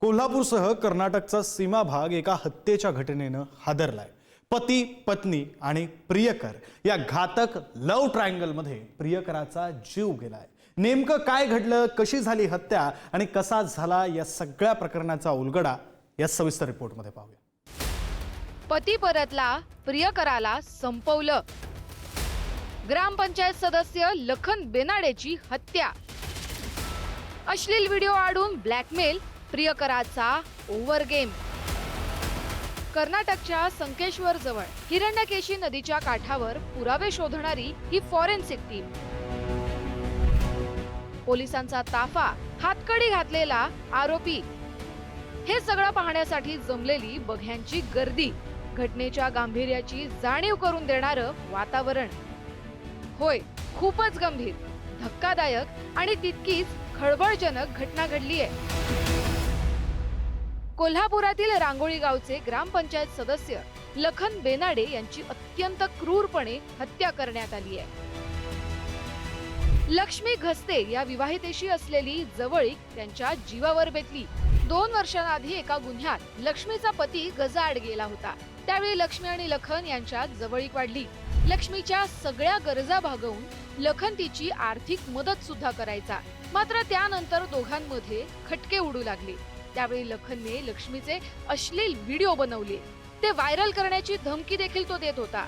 कोल्हापूरसह कर्नाटकचा सीमा भाग एका हत्येच्या घटनेनं हादरलाय। पती, पत्नी आणि प्रियकर या घातक लव्ह ट्रायंगलमध्ये प्रियकराचा जीव गेलाय। नेमकं काय घडलं, कशी झाली हत्या आणि कसा झाला या सगळ्या प्रकरणाचा उलगडा या सविस्तर रिपोर्टमध्ये पाहूया। पती परतला, प्रियकराला संपवलं। ग्रामपंचायत सदस्य लखन बेनाडेची हत्या। अश्लील व्हिडिओ आडून ब्लॅकमेल, प्रियकराचा ओव्हर गेम। कर्नाटकच्या संकेश्वर जवळ हिरण्यकेशी नदीच्या काठावर पुरावे शोधणारी ही फॉरेन्सिक टीम। पोलिसांचा ताफा, हातकडी घातलेला आरोपी, हे सगळं पाहण्यासाठी जमलेली बघ्यांची गर्दी, घटनेच्या गांभीर्याची जाणीव करून देणारं वातावरण। होय, खूपच गंभीर, धक्कादायक आणि तितकीच खळबळजनक घटना घडली आहे। कोल्हापुरातील रांगोळी गावचे ग्रामपंचायत सदस्य लखन बेनाडे यांची अत्यंत क्रूरपणे हत्या करण्यात आली आहे। लक्ष्मी घस्ते या विवाहितेशी असलेली जवळीक त्यांच्या जीवावर बेतली। 2 वर्षांआधी एका गुन्ह्यात लक्ष्मीचा पती गजाआड गेला होता। त्यावेळी लक्ष्मी आणि लखन यांच्यात जवळीक वाढली। लक्ष्मीच्या सगळ्या गरजा भागवून लखन तिची आर्थिक मदत सुद्धा करायचा। मात्र त्यानंतर दोघांमध्ये खटके उडू लागले। त्यावेळी लखनने लक्ष्मीचे अश्लील व्हिडिओ बनवले, ते व्हायरल करण्याची धमकी देखील तो देत होता।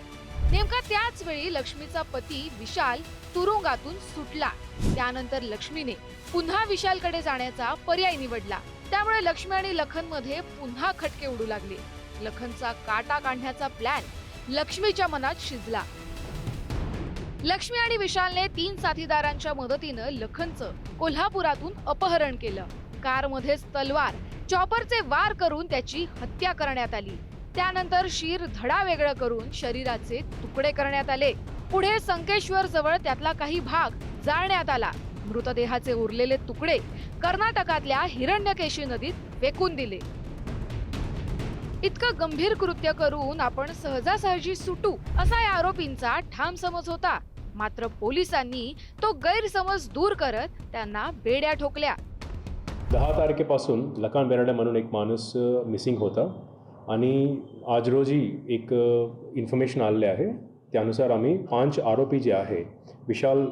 नेमका त्याच वेळी लक्ष्मीचा पती विशाल तुरुंगातून सुटला। त्यानंतर लक्ष्मीने पुन्हा विशालकडे जाण्याचा पर्याय निवडला। त्यामुळे लक्ष्मी आणि लखनमध्ये पुन्हा खटके उडू लागले। लखनचा काटा काढण्याचा प्लॅन लक्ष्मीच्या मनात शिजला। लक्ष्मी आणि विशालने 3 साथीदारांच्या मदतीनं लखनचं कोल्हापुरातून अपहरण केलं। कारमध्येच तलवार, चॉपरचे वार करून त्याची हत्या करण्यात आली। त्यानंतर शिर धडा वेगळं करून शरीराचे तुकडे करण्यात आले। पुढे संकेश्वर जवळ त्यातला काही भाग जाळण्यात आला। मृतदेहाचे उरलेले तुकडे कर्नाटकातल्या हिरण्यकेशी नदीत फेकून दिले। इतकं गंभीर कृत्य करून आपण सहजासहजी सुटू असा या आरोपींचा ठाम समज होता। मात्र पोलिसांनी तो गैरसमज दूर करत त्यांना बेड्या ठोकल्या। 10 तारखेपासून लखन बेनाडे म्हणून एक माणूस मिसिंग होता आणि आज रोजी एक इन्फॉर्मेशन आलेले आहे। त्यानुसार आम्ही 5 आरोपी जे आहे, विशाल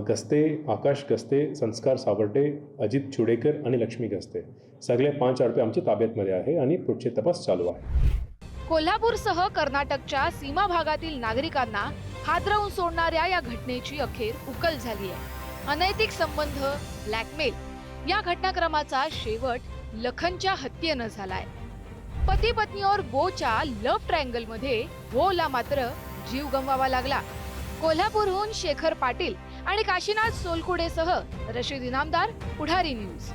गस्ते, आकाश गस्ते, संस्कार सावर्डे, अजित चुडेकर आणि लक्ष्मी गस्ते, सगळे 5 आरोपी आमच्या ताब्यातमध्ये आहे आणि पुढचे तपास चालू आहे। कोल्हापूरसह कर्नाटकच्या सीमा भागातील नागरिकांना हादरवून सोडणाऱ्या या घटनेची अखेर उकल झाली आहे। अनैतिक संबंध, ब्लॅकमेल या घटनाक्रमाचा शेवट लखनच्या हत्येनं झालाय। पती पत्नीवर गोच्या लव्ह ट्रायंगल मध्ये गोला मात्र जीव गमवावा लागला। कोल्हापूरहून शेखर पाटील आणि काशीनाथ सोलकुडेसह रशीद इनामदार, पुढारी न्यूज।